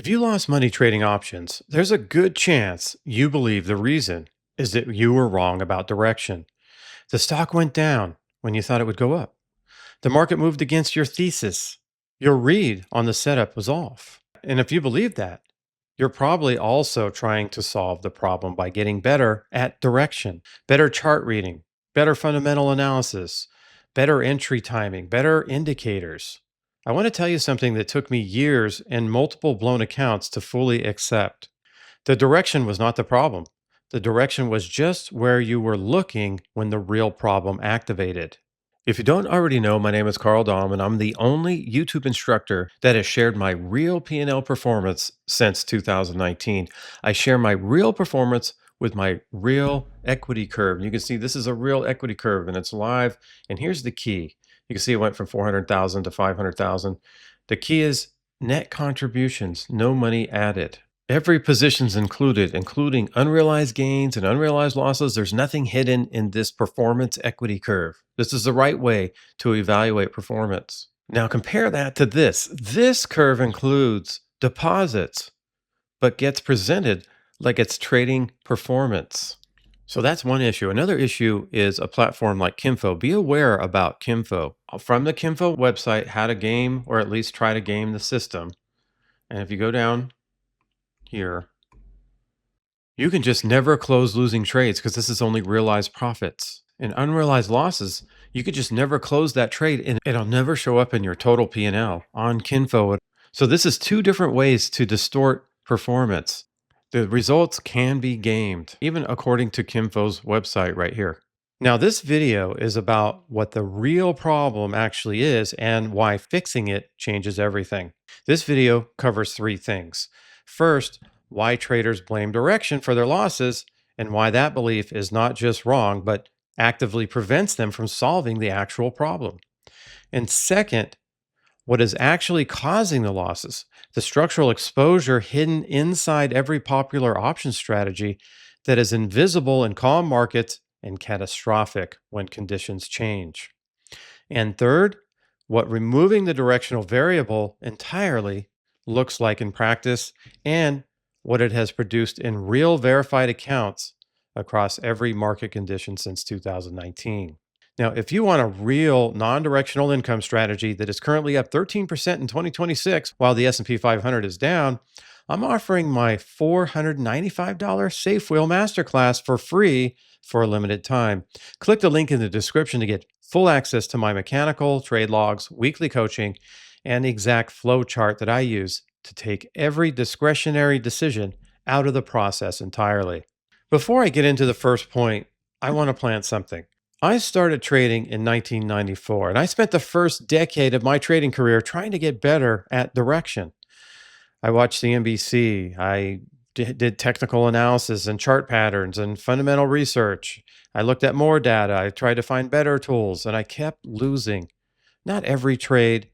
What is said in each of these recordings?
If you lost money trading options, there's a good chance you believe the reason is that you were wrong about direction. The stock went down when you thought it would go up. The market moved against your thesis. Your read on the setup was off. And if you believe that, you're probably also trying to solve the problem by getting better at direction, better chart reading, better fundamental analysis, better entry timing, better indicators. I want to tell you something that took me years and multiple blown accounts to fully accept. The direction was not the problem. The direction was just where you were looking when the real problem activated. If you don't already know, my name is Karl Domm, and I'm the only YouTube instructor that has shared my real P&L performance since 2019. I share my real performance with my real equity curve. You can see this is a real equity curve and it's live. And here's the key. You can see it went from 400,000 to 500,000. The key is net contributions, no money added. Every position's included, including unrealized gains and unrealized losses. There's nothing hidden in this performance equity curve. This is the right way to evaluate performance. Now compare that to this. This curve includes deposits, but gets presented like it's trading performance. So that's one issue. Another issue is a platform like Kimfo. Be aware about Kimfo. From the Kimfo website, how to game or at least try to game the system. And if you go down here, you can just never close losing trades because this is only realized profits. And unrealized losses, you could just never close that trade and it'll never show up in your total P&L on Kinfo. So this is two different ways to distort performance. The results can be gamed, even according to Kinfo's website right here. Now, this video is about what the real problem actually is and why fixing it changes everything. This video covers three things. First, why traders blame direction for their losses and why that belief is not just wrong, but actively prevents them from solving the actual problem. And second, what is actually causing the losses, the structural exposure hidden inside every popular option strategy that is invisible in calm markets and catastrophic when conditions change. And third, what removing the directional variable entirely looks like in practice and what it has produced in real verified accounts across every market condition since 2019. Now, if you want a real non-directional income strategy that is currently up 13% in 2026 while the S&P 500 is down, I'm offering my $495 Safe Wheel Masterclass for free for a limited time. Click the link in the description to get full access to my mechanical trade logs, weekly coaching, and the exact flow chart that I use to take every discretionary decision out of the process entirely. Before I get into the first point, I want to plant something. I started trading in 1994, and I spent the first decade of my trading career trying to get better at direction. I watched the NBC. I did technical analysis and chart patterns and fundamental research. I looked at more data. I tried to find better tools, and I kept losing. Not every trade,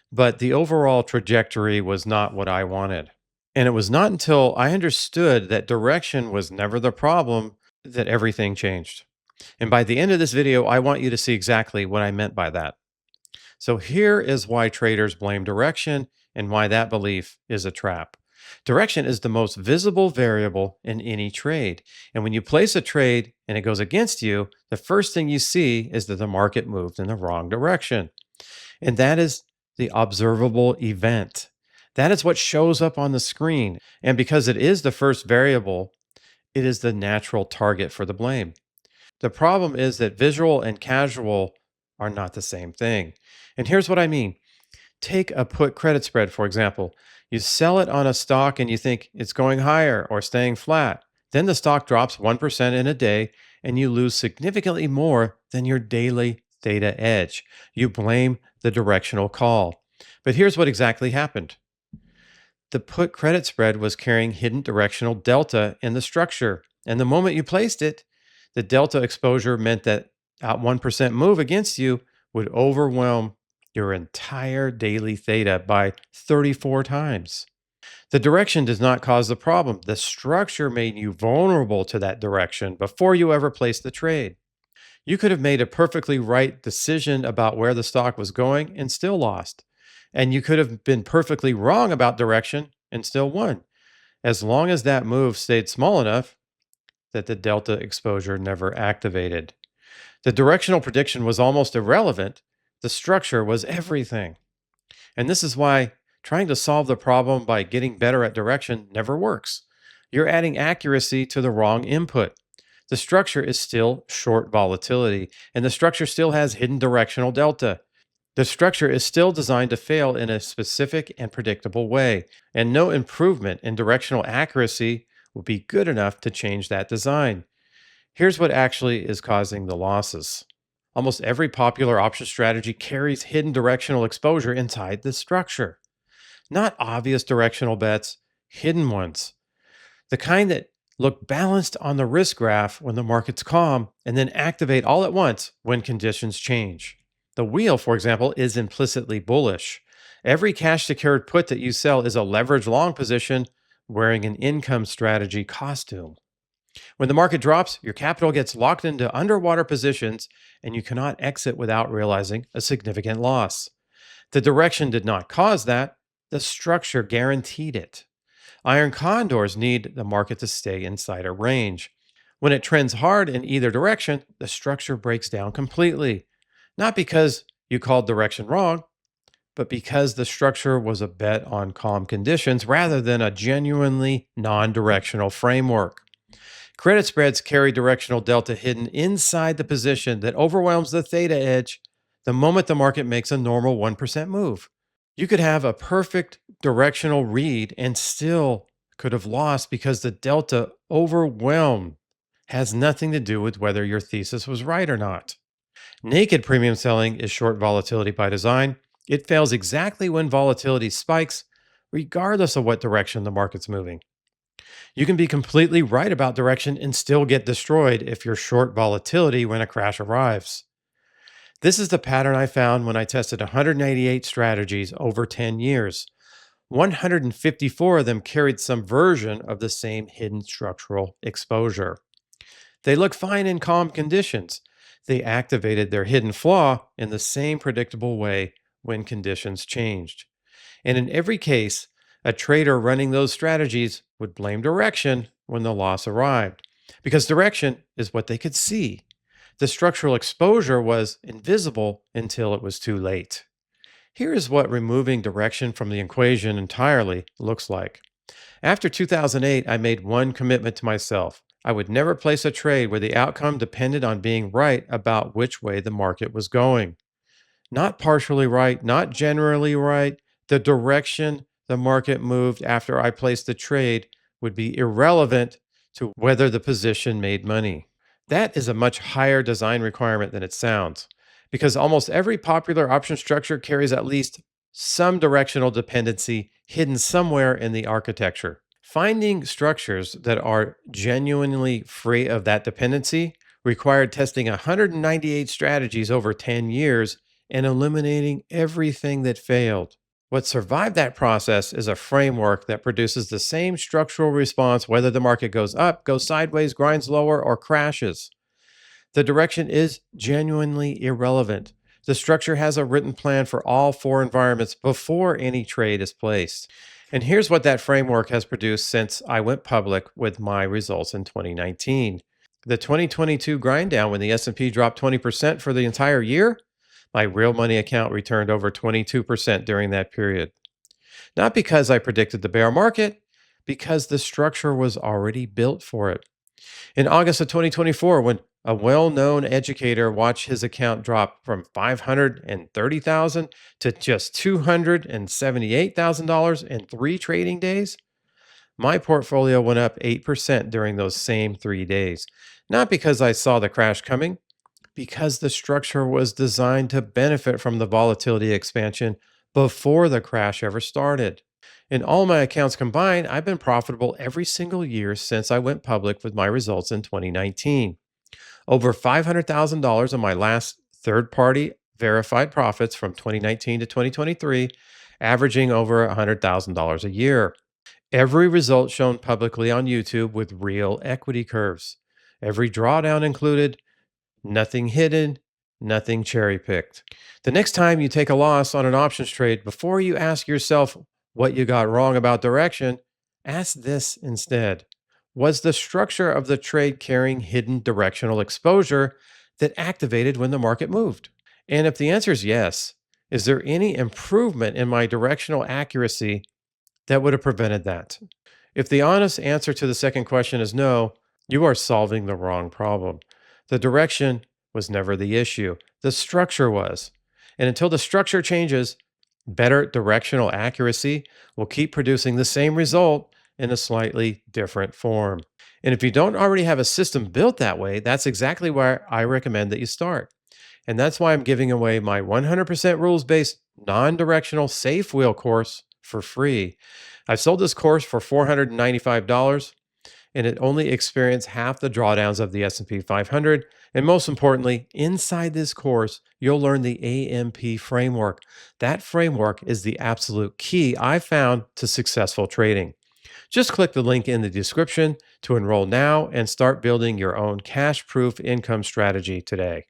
but the overall trajectory was not what I wanted. And it was not until I understood that direction was never the problem that everything changed. And by the end of this video, I want you to see exactly what I meant by that. So here is why traders blame direction and why that belief is a trap. Direction is the most visible variable in any trade. And when you place a trade and it goes against you, the first thing you see is that the market moved in the wrong direction. And that is the observable event. That is what shows up on the screen. And because it is the first variable, it is the natural target for the blame. The problem is that visual and casual are not the same thing. And here's what I mean. Take a put credit spread, for example. You sell it on a stock and you think it's going higher or staying flat. Then the stock drops 1% in a day and you lose significantly more than your daily theta edge. You blame the directional call. But here's what exactly happened. The put credit spread was carrying hidden directional delta in the structure. And the moment you placed it, the delta exposure meant that a 1% move against you would overwhelm your entire daily theta by 34 times. The direction does not cause the problem. The structure made you vulnerable to that direction before you ever placed the trade. You could have made a perfectly right decision about where the stock was going and still lost. And you could have been perfectly wrong about direction and still won, as long as that move stayed small enough that the delta exposure never activated. The directional prediction was almost irrelevant. The structure was everything. And this is why trying to solve the problem by getting better at direction never works. You're adding accuracy to the wrong input. The structure is still short volatility, and the structure still has hidden directional delta. The structure is still designed to fail in a specific and predictable way, and no improvement in directional accuracy will be good enough to change that design. Here's what actually is causing the losses. Almost every popular option strategy carries hidden directional exposure inside the structure. Not obvious directional bets, hidden ones. The kind that look balanced on the risk graph when the market's calm and then activate all at once when conditions change. The wheel, for example, is implicitly bullish. Every cash secured put that you sell is a leverage long position wearing an income strategy costume. When the market drops, your capital gets locked into underwater positions and you cannot exit without realizing a significant loss. The direction did not cause that, the structure guaranteed it. Iron condors need the market to stay inside a range. When it trends hard in either direction, the structure breaks down completely. Not because you called direction wrong, but because the structure was a bet on calm conditions rather than a genuinely non directional framework. Credit spreads carry directional delta hidden inside the position that overwhelms the theta edge the moment the market makes a normal 1% move. You could have a perfect directional read and still could have lost because the delta overwhelm has nothing to do with whether your thesis was right or not. Naked premium selling is short volatility by design. It fails exactly when volatility spikes, regardless of what direction the market's moving. You can be completely right about direction and still get destroyed if you're short volatility when a crash arrives. This is the pattern I found when I tested 188 strategies over 10 years. 154 of them carried some version of the same hidden structural exposure. They looked fine in calm conditions. They activated their hidden flaw in the same predictable way when conditions changed. And in every case, a trader running those strategies would blame direction when the loss arrived, because direction is what they could see. The structural exposure was invisible until it was too late. Here is what removing direction from the equation entirely looks like. After 2008, I made one commitment to myself. I would never place a trade where the outcome depended on being right about which way the market was going. Not partially right, not generally right. The direction the market moved after I placed the trade would be irrelevant to whether the position made money. That is a much higher design requirement than it sounds, because almost every popular option structure carries at least some directional dependency hidden somewhere in the architecture. Finding structures that are genuinely free of that dependency required testing 198 strategies over 10 years and eliminating everything that failed. What survived that process is a framework that produces the same structural response whether the market goes up, goes sideways, grinds lower, or crashes. The direction is genuinely irrelevant. The structure has a written plan for all four environments before any trade is placed. And here's what that framework has produced since I went public with my results in 2019. The 2022 grind down when the S&P dropped 20% for the entire year, my real money account returned over 22% during that period. Not because I predicted the bear market, because the structure was already built for it. In August of 2024, when a well-known educator watched his account drop from $530,000 to just $278,000 in 3 trading days, my portfolio went up 8% during those same 3 days. Not because I saw the crash coming, because the structure was designed to benefit from the volatility expansion before the crash ever started. In all my accounts combined, I've been profitable every single year since I went public with my results in 2019. Over $500,000 of my last third party verified profits from 2019 to 2023, averaging over $100,000 a year. Every result shown publicly on YouTube with real equity curves. Every drawdown included, nothing hidden, nothing cherry picked. The next time you take a loss on an options trade, before you ask yourself, what you got wrong about direction, ask this instead. Was the structure of the trade carrying hidden directional exposure that activated when the market moved? And if the answer is yes, is there any improvement in my directional accuracy that would have prevented that? If the honest answer to the second question is no, you are solving the wrong problem. The direction was never the issue, the structure was. And until the structure changes, better directional accuracy will keep producing the same result in a slightly different form. And if you don't already have a system built that way, that's exactly where I recommend that you start. And that's why I'm giving away my 100% rules based, non directional safe wheel course for free. I've sold this course for $495 and it only experienced half the drawdowns of the S&P 500. And most importantly, inside this course, you'll learn the AMP framework. That framework is the absolute key I found to successful trading. Just click the link in the description to enroll now and start building your own cash proof income strategy today.